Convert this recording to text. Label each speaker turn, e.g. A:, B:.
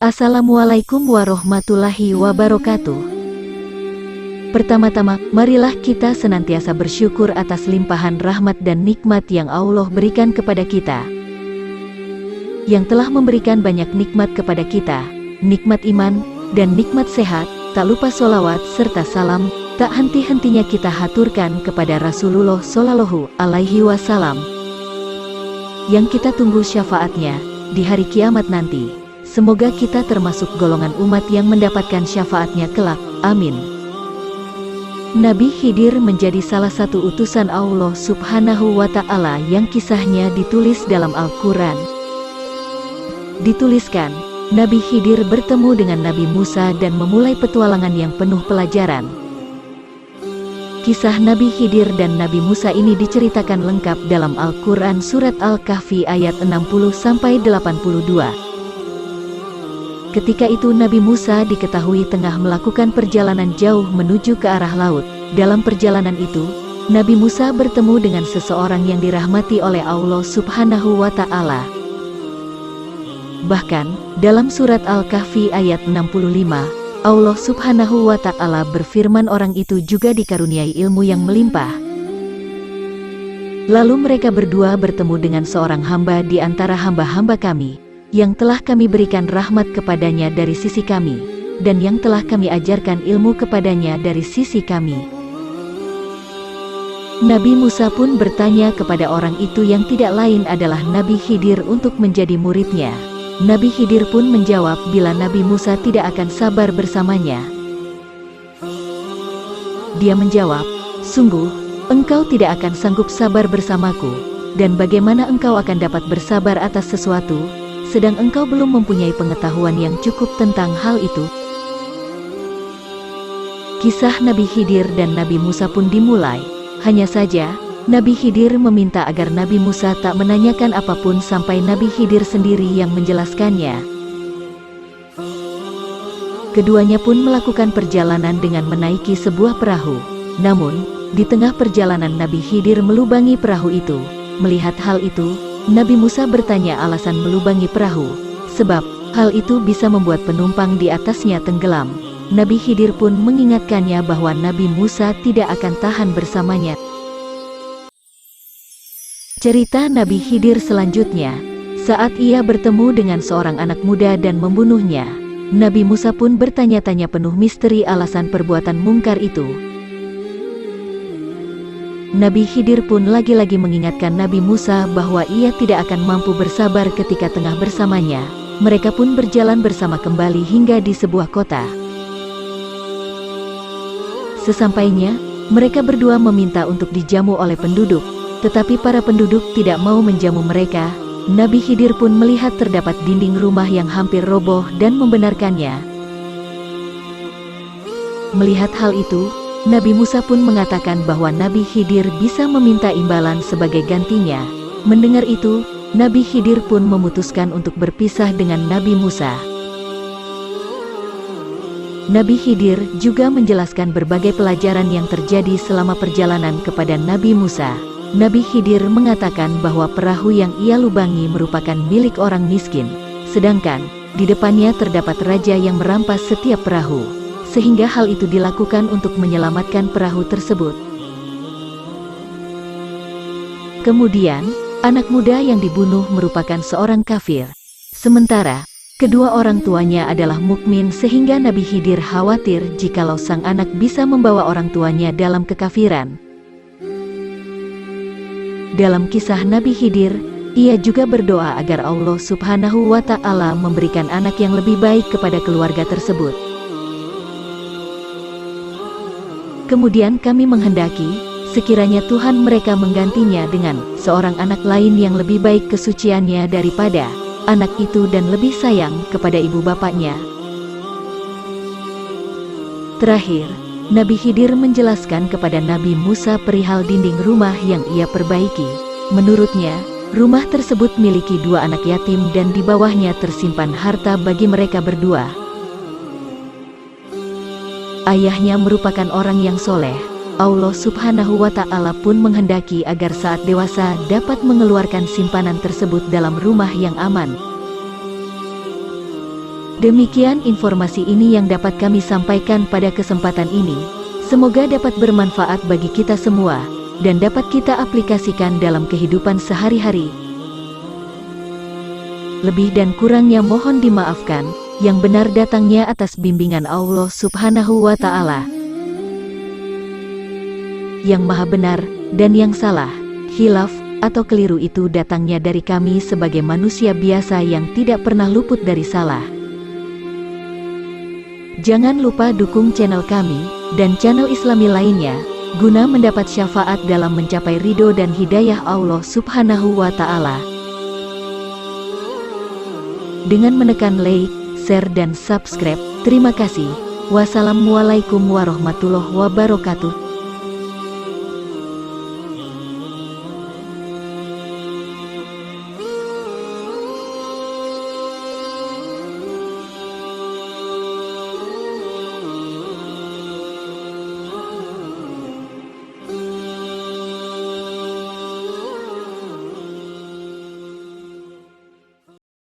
A: Assalamualaikum warahmatullahi wabarakatuh. Pertama-tama, marilah kita senantiasa bersyukur atas limpahan rahmat dan nikmat yang Allah berikan kepada kita, yang telah memberikan banyak nikmat kepada kita, nikmat iman, dan nikmat sehat. Tak lupa sholawat serta salam, tak henti-hentinya kita haturkan kepada Rasulullah Shallallahu Alaihi Wasallam, yang kita tunggu syafaatnya di hari kiamat nanti. Semoga kita termasuk golongan umat yang mendapatkan syafaatnya kelak. Amin. Nabi Khidir menjadi salah satu utusan Allah Subhanahu wa Ta'ala yang kisahnya ditulis dalam Al-Quran. Dituliskan, Nabi Khidir bertemu dengan Nabi Musa dan memulai petualangan yang penuh pelajaran. Kisah Nabi Khidir dan Nabi Musa ini diceritakan lengkap dalam Al-Quran Surat Al-Kahfi ayat 60-82. Ketika itu Nabi Musa diketahui tengah melakukan perjalanan jauh menuju ke arah laut. Dalam perjalanan itu, Nabi Musa bertemu dengan seseorang yang dirahmati oleh Allah Subhanahu wa Ta'ala. Bahkan, dalam surat Al-Kahfi ayat 65, Allah Subhanahu wa Ta'ala berfirman orang itu juga dikaruniai ilmu yang melimpah. Lalu mereka berdua bertemu dengan seorang hamba di antara hamba-hamba kami, yang telah kami berikan rahmat kepadanya dari sisi kami, dan yang telah kami ajarkan ilmu kepadanya dari sisi kami. Nabi Musa pun bertanya kepada orang itu yang tidak lain adalah Nabi Khidir untuk menjadi muridnya. Nabi Khidir pun menjawab bila Nabi Musa tidak akan sabar bersamanya. Dia menjawab, "Sungguh, engkau tidak akan sanggup sabar bersamaku, dan bagaimana engkau akan dapat bersabar atas sesuatu, sedang engkau belum mempunyai pengetahuan yang cukup tentang hal itu." Kisah Nabi Khidir dan Nabi Musa pun dimulai. Hanya saja, Nabi Khidir meminta agar Nabi Musa tak menanyakan apapun sampai Nabi Khidir sendiri yang menjelaskannya. Keduanya pun melakukan perjalanan dengan menaiki sebuah perahu. Namun, di tengah perjalanan Nabi Khidir melubangi perahu itu. Melihat hal itu, Nabi Musa bertanya alasan melubangi perahu, sebab hal itu bisa membuat penumpang di atasnya tenggelam. Nabi Khidir pun mengingatkannya bahwa Nabi Musa tidak akan tahan bersamanya. Cerita Nabi Khidir selanjutnya, saat ia bertemu dengan seorang anak muda dan membunuhnya, Nabi Musa pun bertanya-tanya penuh misteri alasan perbuatan mungkar itu. Nabi Khidir pun lagi-lagi mengingatkan Nabi Musa bahwa ia tidak akan mampu bersabar ketika tengah bersamanya. Mereka pun berjalan bersama kembali hingga di sebuah kota. Sesampainya, mereka berdua meminta untuk dijamu oleh penduduk, tetapi para penduduk tidak mau menjamu mereka. Nabi Khidir pun melihat terdapat dinding rumah yang hampir roboh dan membenarkannya. Melihat hal itu, Nabi Musa pun mengatakan bahwa Nabi Khidir bisa meminta imbalan sebagai gantinya. Mendengar itu, Nabi Khidir pun memutuskan untuk berpisah dengan Nabi Musa. Nabi Khidir juga menjelaskan berbagai pelajaran yang terjadi selama perjalanan kepada Nabi Musa. Nabi Khidir mengatakan bahwa perahu yang ia lubangi merupakan milik orang miskin, sedangkan di depannya terdapat raja yang merampas setiap perahu, sehingga hal itu dilakukan untuk menyelamatkan perahu tersebut. Kemudian, anak muda yang dibunuh merupakan seorang kafir. Sementara, kedua orang tuanya adalah mukmin sehingga Nabi Khidir khawatir jikalau sang anak bisa membawa orang tuanya dalam kekafiran. Dalam kisah Nabi Khidir, ia juga berdoa agar Allah Subhanahu wa Ta'ala memberikan anak yang lebih baik kepada keluarga tersebut. Kemudian kami menghendaki, sekiranya Tuhan mereka menggantinya dengan seorang anak lain yang lebih baik kesuciannya daripada anak itu dan lebih sayang kepada ibu bapaknya. Terakhir, Nabi Khidir menjelaskan kepada Nabi Musa perihal dinding rumah yang ia perbaiki. Menurutnya, rumah tersebut miliki dua anak yatim dan di bawahnya tersimpan harta bagi mereka berdua. Ayahnya merupakan orang yang soleh. Allah Subhanahu wa Ta'ala pun menghendaki agar saat dewasa dapat mengeluarkan simpanan tersebut dalam rumah yang aman. Demikian informasi ini yang dapat kami sampaikan pada kesempatan ini. Semoga dapat bermanfaat bagi kita semua, dan dapat kita aplikasikan dalam kehidupan sehari-hari. Lebih dan kurangnya mohon dimaafkan, yang benar datangnya atas bimbingan Allah Subhanahu wa Ta'ala, yang Maha Benar, dan yang salah, khilaf, atau keliru itu datangnya dari kami sebagai manusia biasa yang tidak pernah luput dari salah. Jangan lupa dukung channel kami, dan channel Islami lainnya, guna mendapat syafaat dalam mencapai ridho dan hidayah Allah Subhanahu wa Ta'ala. Dengan menekan like, share dan subscribe. Terima kasih. Wassalamualaikum warahmatullahi wabarakatuh.